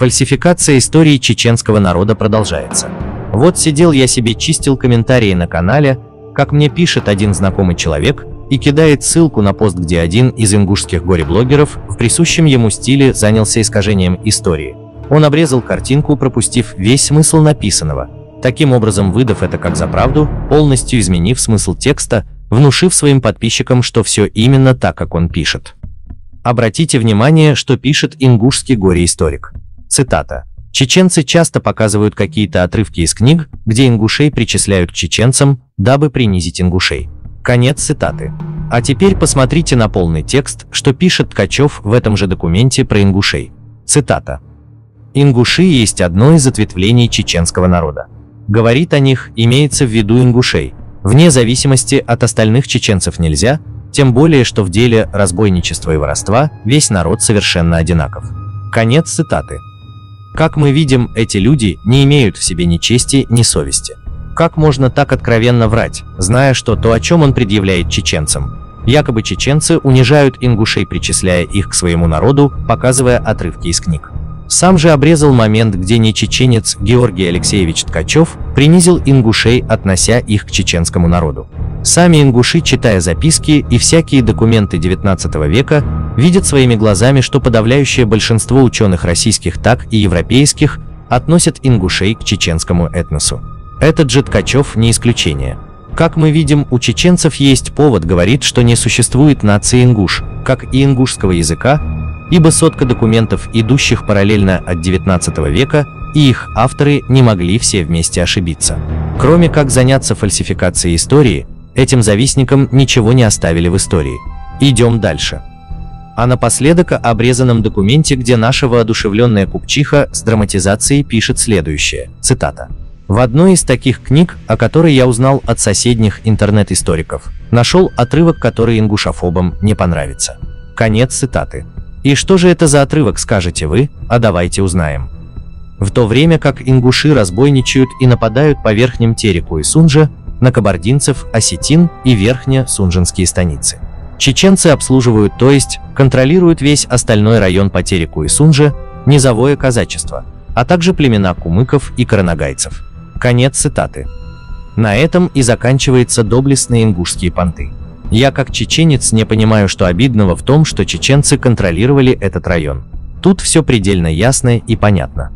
Фальсификация истории чеченского народа продолжается. Вот сидел я себе, чистил комментарии на канале, как мне пишет один знакомый человек и кидает ссылку на пост, где один из ингушских горе-блогеров в присущем ему стиле занялся искажением истории. Он обрезал картинку, пропустив весь смысл написанного, таким образом выдав это как за правду, полностью изменив смысл текста, внушив своим подписчикам, что все именно так, как он пишет. Обратите внимание, что пишет ингушский горе-историк. Цитата. «Чеченцы часто показывают какие-то отрывки из книг, где ингушей причисляют к чеченцам, дабы принизить ингушей». Конец цитаты. А теперь посмотрите на полный текст, что пишет Ткачев в этом же документе про ингушей. Цитата. «Ингуши есть одно из ответвлений чеченского народа. Говорит о них, имеется в виду ингушей. Вне зависимости от остальных чеченцев нельзя, тем более, что в деле разбойничества и воровства весь народ совершенно одинаков». Конец цитаты. Как мы видим, эти люди не имеют в себе ни чести, ни совести. Как можно так откровенно врать, зная, что то, о чем он предъявляет чеченцам? Якобы чеченцы унижают ингушей, причисляя их к своему народу, показывая отрывки из книг. Сам же обрезал момент, где не чеченец Георгий Алексеевич Ткачев принизил ингушей, относя их к чеченскому народу. Сами ингуши, читая записки и всякие документы XIX века, видят своими глазами, что подавляющее большинство ученых российских, так и европейских, относят ингушей к чеченскому этносу. Этот же Ткачев не исключение. Как мы видим, у чеченцев есть повод говорить, что не существует нации ингуш, как и ингушского языка, ибо сотка документов, идущих параллельно от XIX века, и их авторы не могли все вместе ошибиться. Кроме как заняться фальсификацией истории, этим завистникам ничего не оставили в истории. Идем дальше. А напоследок о обрезанном документе, где наша воодушевленная купчиха с драматизацией пишет следующее. Цитата. «В одной из таких книг, о которой я узнал от соседних интернет-историков, нашел отрывок, который ингушофобам не понравится». Конец цитаты. И что же это за отрывок, скажете вы, а давайте узнаем. В то время как ингуши разбойничают и нападают по Верхнем Тереку и Сунже, на кабардинцев, осетин и верхне-сунжинские станицы. Чеченцы обслуживают, то есть контролируют весь остальной район по Тереку и Сунже, низовое казачество, а также племена кумыков и короногайцев. Конец цитаты. На этом и заканчиваются доблестные ингушские понты. Я как чеченец не понимаю, что обидного в том, что чеченцы контролировали этот район. Тут все предельно ясно и понятно.